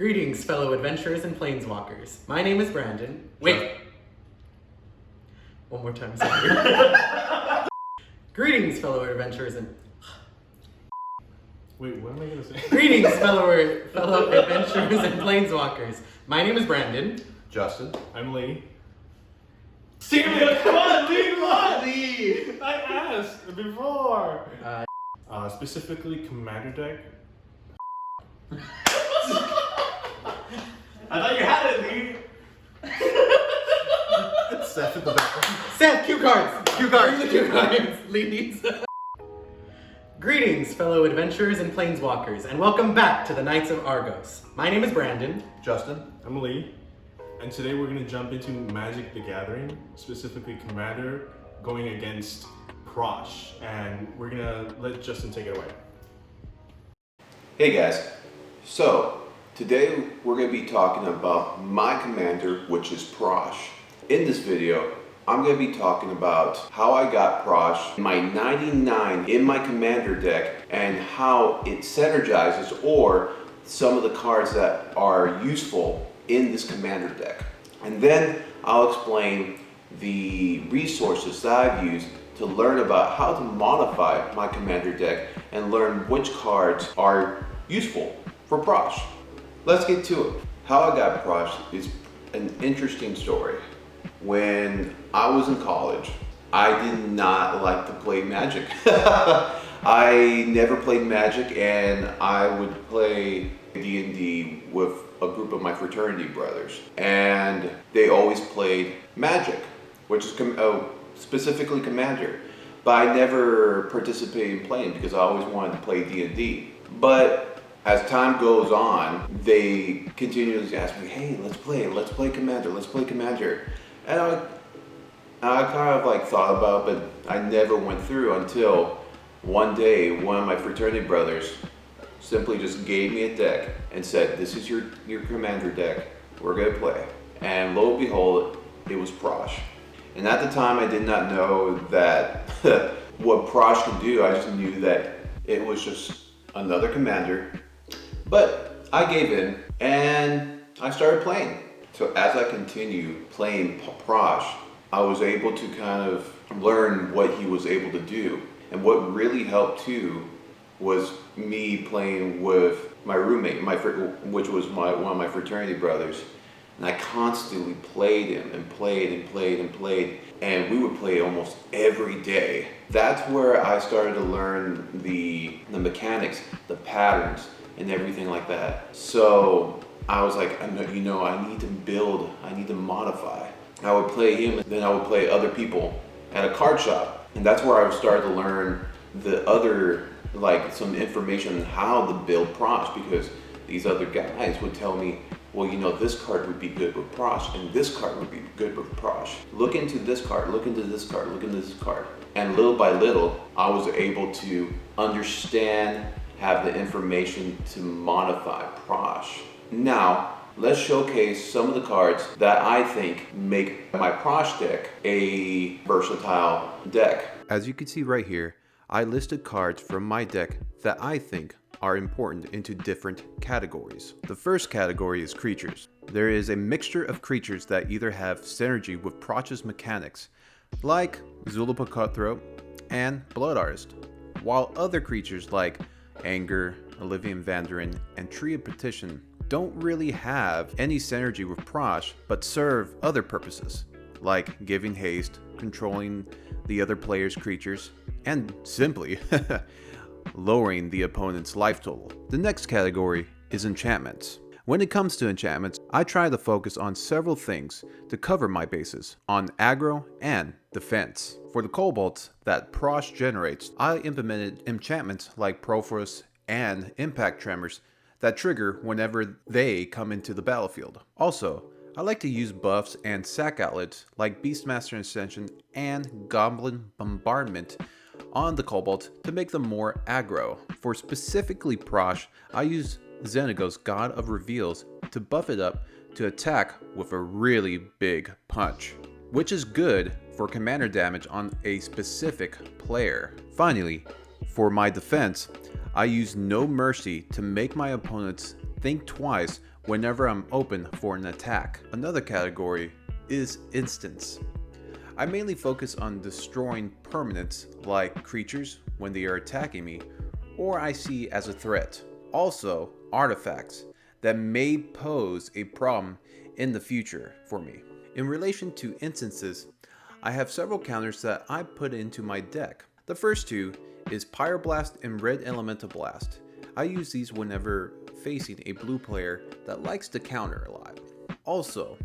Greetings, fellow adventurers and planeswalkers. My name is Brandon. Wait. One more time, sorry. Greetings, fellow adventurers and... Wait, what am I gonna say? Greetings, fellow adventurers and planeswalkers. My name is Brandon. Justin. I'm Lee. Serious? Come on, Lee, come on! Lee! I asked before! Specifically Commander deck. I thought you had it, Lee. Seth at the back. Seth, cue cards! Cue cards! Cue cards! Leads. Greetings, fellow adventurers and planeswalkers, and welcome back to the Knights of Argos. My name is Brandon. Justin. I'm Lee. And today we're gonna jump into Magic the Gathering, specifically Commander, going against Prossh. And we're gonna let Justin take it away. Hey guys, so today we're going to be talking about my commander, which is Prossh. In this video, I'm going to be talking about how I got Prossh, my 99 in my commander deck, and how it synergizes or some of the cards that are useful in this commander deck. And then I'll explain the resources that I've used to learn about how to modify my commander deck and learn which cards are useful for Prossh. Let's get to it. How I got Prossh is an interesting story. When I was in college, I did not like to play Magic. I never played Magic, and I would play D&D with a group of my fraternity brothers, and they always played Magic, which is specifically Commander, but I never participated in playing because I always wanted to play D&D. But as time goes on, they continuously ask me, hey, let's play Commander. And I kind of like thought about it, but I never went through until one day, one of my fraternity brothers simply just gave me a deck and said, this is your Commander deck, we're gonna play. And lo and behold, it was Prossh. And at the time, I did not know that what Prossh could do. I just knew that it was just another commander. But I gave in and I started playing. So as I continued playing Prossh, I was able to kind of learn what he was able to do. And what really helped too was me playing with my roommate, which was one of my fraternity brothers. And I constantly played him and played, and we would play almost every day. That's where I started to learn the mechanics, the patterns, and everything like that. So I was like, I need to build, I need to modify. I would play him, and then I would play other people at a card shop. And that's where I started to learn the other, like some information on how to build Prossh, because these other guys would tell me, well, this card would be good with Prossh, and this card would be good with Prossh. Look into this card, look into this card, look into this card. And little by little, I was able to understand, have the information to modify Prossh. Now, let's showcase some of the cards that I think make my Prossh deck a versatile deck. As you can see right here, I listed cards from my deck that I think are important into different categories. The first category is creatures. There is a mixture of creatures that either have synergy with Prosh's mechanics, like Zulapa Cutthroat and Blood Artist, while other creatures like Anger, Olivian Vanderin, and Tree of Petition don't really have any synergy with Prossh, but serve other purposes, like giving haste, controlling the other player's creatures, and simply lowering the opponent's life total. The next category is enchantments. When it comes to enchantments, I try to focus on several things to cover my bases on aggro and defense. For the kobolds that Prossh generates, I implemented enchantments like Profros and Impact Tremors that trigger whenever they come into the battlefield. Also, I like to use buffs and sack outlets like Beastmaster Ascension and Goblin Bombardment on the kobolds to make them more aggro. For specifically Prossh, I use Xenagos, God of Reveals, to buff it up to attack with a really big punch, which is good for commander damage on a specific player. Finally, for my defense, I use No Mercy to make my opponents think twice whenever I'm open for an attack. Another category is instants. I mainly focus on destroying permanents like creatures when they are attacking me or I see as a threat. Also, artifacts that may pose a problem in the future for me. In relation to instances, I have several counters that I put into my deck. The first two is Pyroblast and Red Elemental Blast. I use these whenever facing a blue player that likes to counter a lot. Also,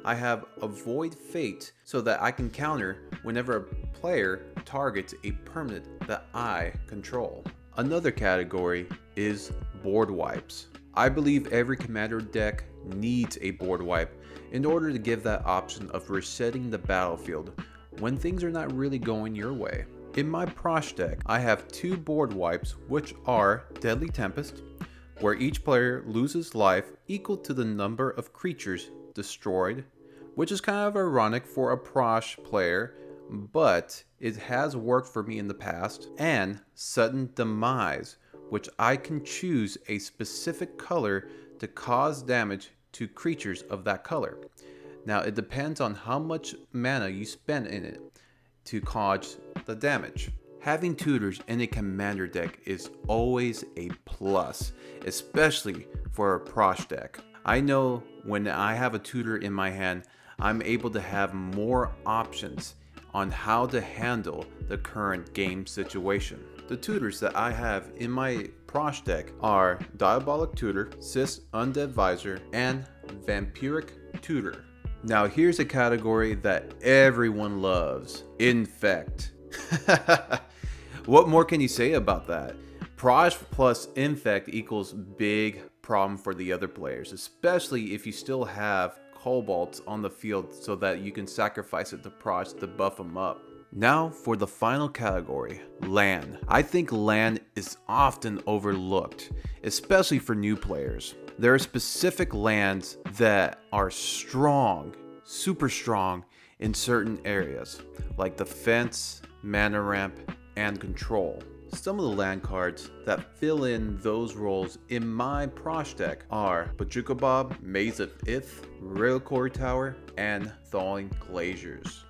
I have Avoid Fate so that I can counter whenever a player targets a permanent that I control. Another category is board wipes. I believe every commander deck needs a board wipe in order to give that option of resetting the battlefield when things are not really going your way. In my Prossh deck, I have 2 board wipes, which are Deadly Tempest, where each player loses life equal to the number of creatures destroyed, which is kind of ironic for a Prossh player, but it has worked for me in the past, and Sudden Demise, which I can choose a specific color to cause damage to creatures of that color. Now it depends on how much mana you spend in it to cause the damage. Having tutors in a commander deck is always a plus, especially for a Prossh deck. I know when I have a tutor in my hand, I'm able to have more options on how to handle the current game situation. The tutors that I have in my Prossh deck are Diabolic Tutor, Cis Undead Visor, and Vampiric Tutor. Now here's a category that everyone loves, Infect. What more can you say about that? Prossh plus Infect equals big problem for the other players, especially if you still have kobolds on the field so that you can sacrifice it to Prossh to buff them up. Now for the final category, land. I think land is often overlooked, especially for new players. There are specific lands that are strong, super strong in certain areas, like defense, mana ramp, and control. Some of the land cards that fill in those roles in my Prossh deck are Bajuka Bob, Maze of Ith, Railcore Tower, and Thawing Glaciers.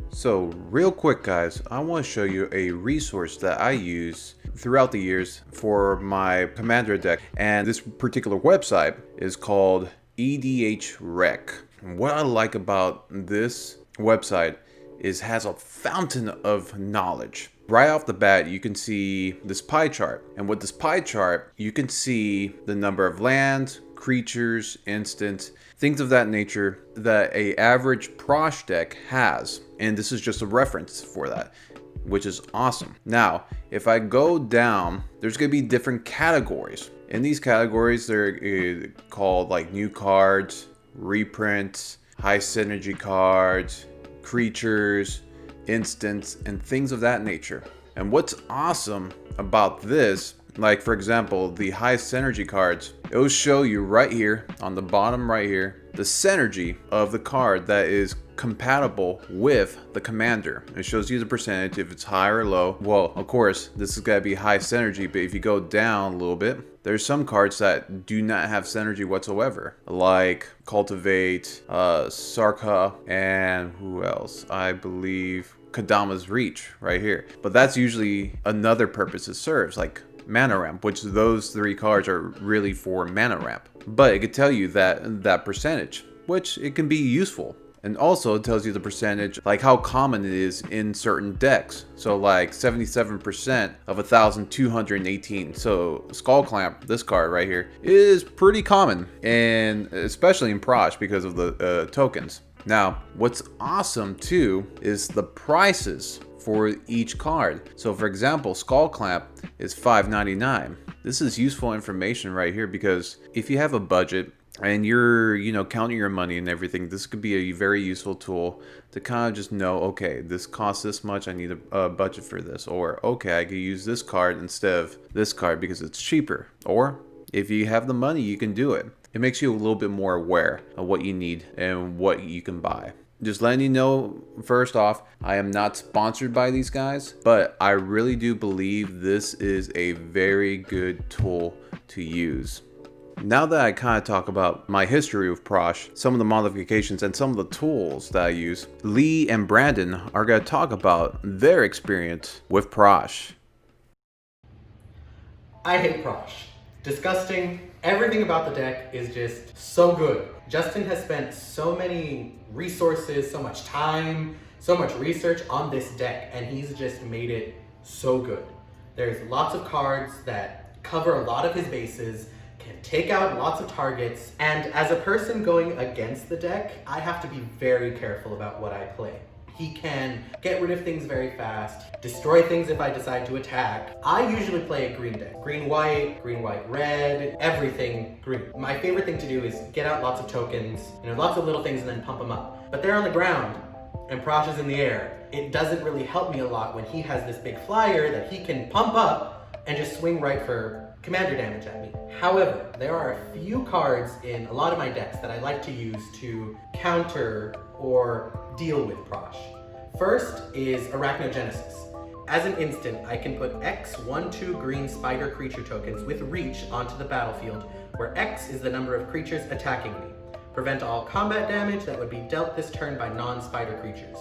So real quick guys, I want to show you a resource that I use throughout the years for my commander deck, and this particular website is called EDH Rec. What I like about this website is has a fountain of knowledge. Right off the bat, you can see this pie chart. And with this pie chart, you can see the number of lands, creatures, instants, things of that nature that a average Prossh deck has. And this is just a reference for that, which is awesome. Now, if I go down, there's going to be different categories. In these categories, they're called like new cards, reprints, high synergy cards, creatures, instants, and things of that nature. And what's awesome about this, like for example, the high synergy cards, it will show you right here on the bottom right here, the synergy of the card that is compatible with the commander. It shows you the percentage if it's high or low. Well, of course, this is going to be high synergy, but if you go down a little bit, there's some cards that do not have synergy whatsoever, like Cultivate, Sarka, and who else? I believe Kadama's Reach right here. But that's usually another purpose it serves, like mana ramp, which those 3 cards are really for mana ramp. But it could tell you that percentage, which it can be useful. And also it tells you the percentage, like how common it is in certain decks. So like 77% of 1,218. So Skull Clamp, this card right here, is pretty common, and especially in Prossh because of the tokens. Now, what's awesome too is the prices for each card. So for example, Skull Clamp is $5.99. This is useful information right here because if you have a budget and you're, counting your money and everything, this could be a very useful tool to kind of just know, okay, this costs this much, I need a budget for this. Or, okay, I could use this card instead of this card because it's cheaper. Or, if you have the money, you can do it. It makes you a little bit more aware of what you need and what you can buy. Just letting you know, first off, I am not sponsored by these guys, but I really do believe this is a very good tool to use. Now that I kind of talk about my history with Prossh, some of the modifications, and some of the tools that I use, Lee and Brandon are going to talk about their experience with Prossh. I hate Prossh. Disgusting. Everything about the deck is just so good. Justin has spent so many resources, so much time, so much research on this deck, and he's just made it so good. There's lots of cards that cover a lot of his bases, can take out lots of targets, and as a person going against the deck, I have to be very careful about what I play. He can get rid of things very fast, destroy things if I decide to attack. I usually play a green deck. Green, white, red, everything green. My favorite thing to do is get out lots of tokens, lots of little things and then pump them up. But they're on the ground and Prossh is in the air. It doesn't really help me a lot when he has this big flyer that he can pump up and just swing right for commander damage at me. However, there are a few cards in a lot of my decks that I like to use to counter or deal with Prossh. First is Arachnogenesis. As an instant, I can put X 1/2 green spider creature tokens with reach onto the battlefield, where X is the number of creatures attacking me. Prevent all combat damage that would be dealt this turn by non-spider creatures.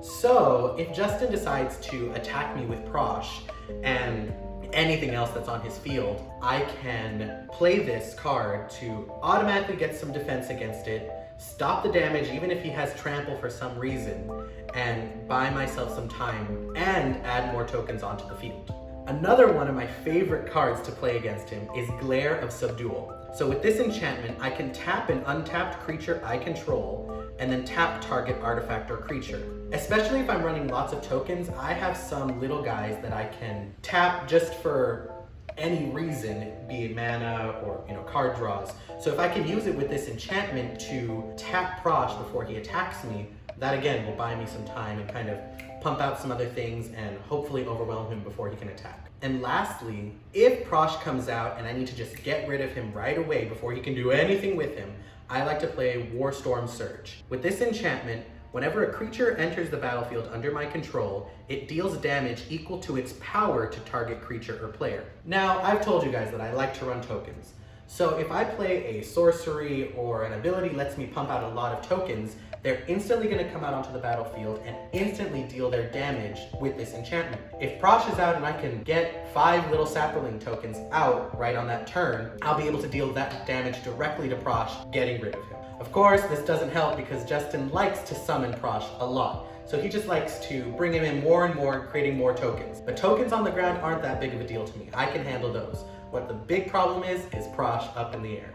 So, if Justin decides to attack me with Prossh and anything else that's on his field, I can play this card to automatically get some defense against it, stop the damage even if he has trample for some reason, and buy myself some time and add more tokens onto the field. Another one of my favorite cards to play against him is Glare of Subdual. So with this enchantment, I can tap an untapped creature I control and then tap target artifact or creature. Especially if I'm running lots of tokens, I have some little guys that I can tap just for any reason, be it mana or card draws. So if I can use it with this enchantment to tap Prossh before he attacks me, that again will buy me some time and kind of pump out some other things and hopefully overwhelm him before he can attack. And lastly, if Prossh comes out and I need to just get rid of him right away before he can do anything with him, I like to play Warstorm Surge. With this enchantment, whenever a creature enters the battlefield under my control, it deals damage equal to its power to target creature or player. Now, I've told you guys that I like to run tokens. So if I play a sorcery or an ability lets me pump out a lot of tokens, they're instantly going to come out onto the battlefield and instantly deal their damage with this enchantment. If Prossh is out and I can get 5 little sapling tokens out right on that turn, I'll be able to deal that damage directly to Prossh, getting rid of him. Of course, this doesn't help because Justin likes to summon Prossh a lot. So he just likes to bring him in more and more, creating more tokens. But tokens on the ground aren't that big of a deal to me. I can handle those. What the big problem is Prossh up in the air.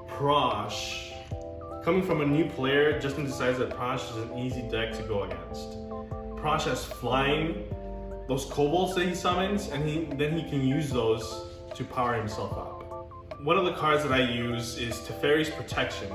Prossh. Coming from a new player, Justin decides that Prossh is an easy deck to go against. Prossh has flying, those kobolds that he summons, and then he can use those to power himself up. One of the cards that I use is Teferi's Protection.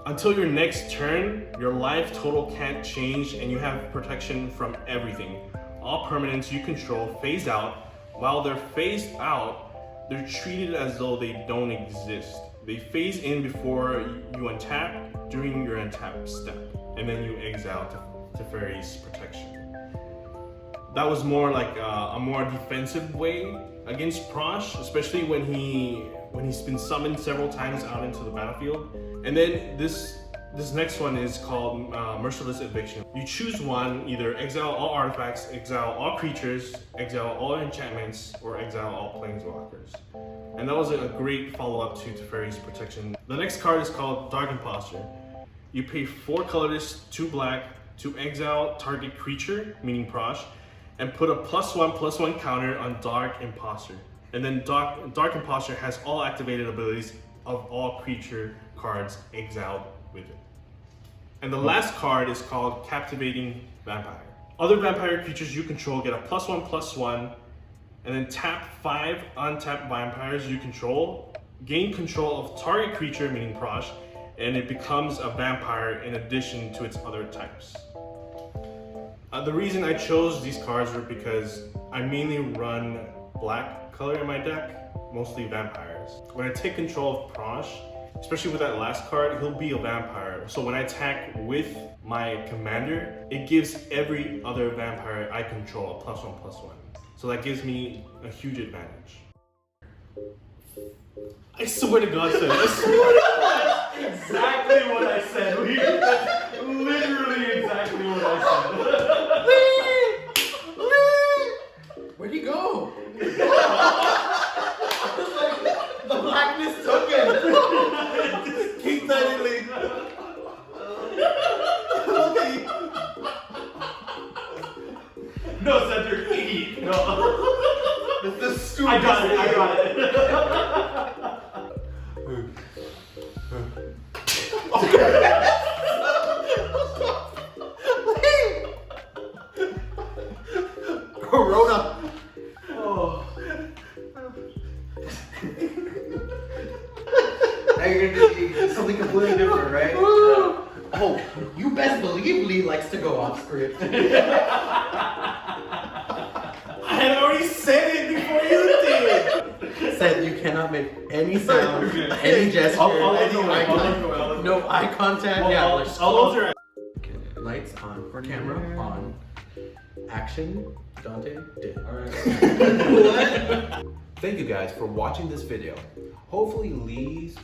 Until your next turn, your life total can't change and you have protection from everything. All permanents you control phase out. While they're phased out, they're treated as though they don't exist. They phase in before you untap, during your untap step, and then you exile Teferi's Protection. That was more like a more defensive way against Prossh, especially when he's been summoned several times out into the battlefield. And then this next one is called Merciless Eviction. You choose one, either exile all artifacts, exile all creatures, exile all enchantments, or exile all planeswalkers. And that was a great follow-up to Teferi's Protection. The next card is called Dark Imposter. You pay 4 colorless, 2 black to exile target creature, meaning Prossh, and put a +1/+1 counter on Dark Imposter. And then Dark Imposter has all activated abilities of all creature cards exiled with it. And the last card is called Captivating Vampire. Other vampire creatures you control get a +1/+1, and then tap 5 untapped vampires you control, gain control of target creature, meaning Prossh, and it becomes a vampire in addition to its other types. The reason I chose these cards were because I mainly run black color in my deck, mostly vampires. When I take control of Prossh, especially with that last card, he'll be a vampire. So when I attack with my commander, it gives every other vampire I control a +1/+1. So that gives me a huge advantage. I swear to God, sir. I swear to God. That's exactly what I said. Lee. That's literally exactly what I said. Where'd he go? The blackness took him. Keep that in, Lee. No, Cedric, idiot. No. It's the stupid. I got it. Corona. Oh. Now you're gonna do something completely different, right? Oh, you best believe Lee likes to go off script. I had already said it before you did. Said you cannot make any sound, any gesture, I'll any go, eye I'll contact. go. No eye contact. I'll Yeah, close your eyes. Okay, lights on, camera on, action. Dante did. All right. Thank you guys for watching this video. Hopefully Lee's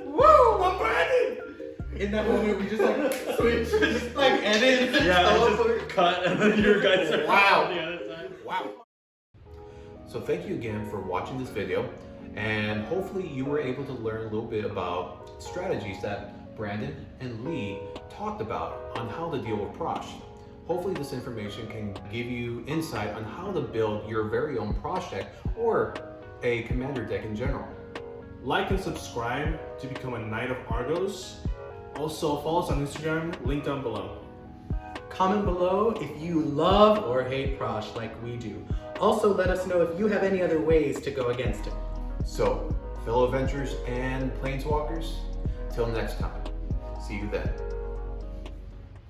Woo! What Brandon? In that moment, we just like switch, just like edit. Just cut and then your guys are Wow. on the other side. Wow. So thank you again for watching this video, and hopefully you were able to learn a little bit about strategies that Brandon and Lee talked about on how to deal with Prossh. Hopefully this information can give you insight on how to build your very own Prossh deck or a commander deck in general. Like and subscribe to become a Knight of Argos. Also, follow us on Instagram, link down below. Comment below if you love or hate Prossh like we do. Also, let us know if you have any other ways to go against him. So, fellow adventurers and planeswalkers, till next time, see you then.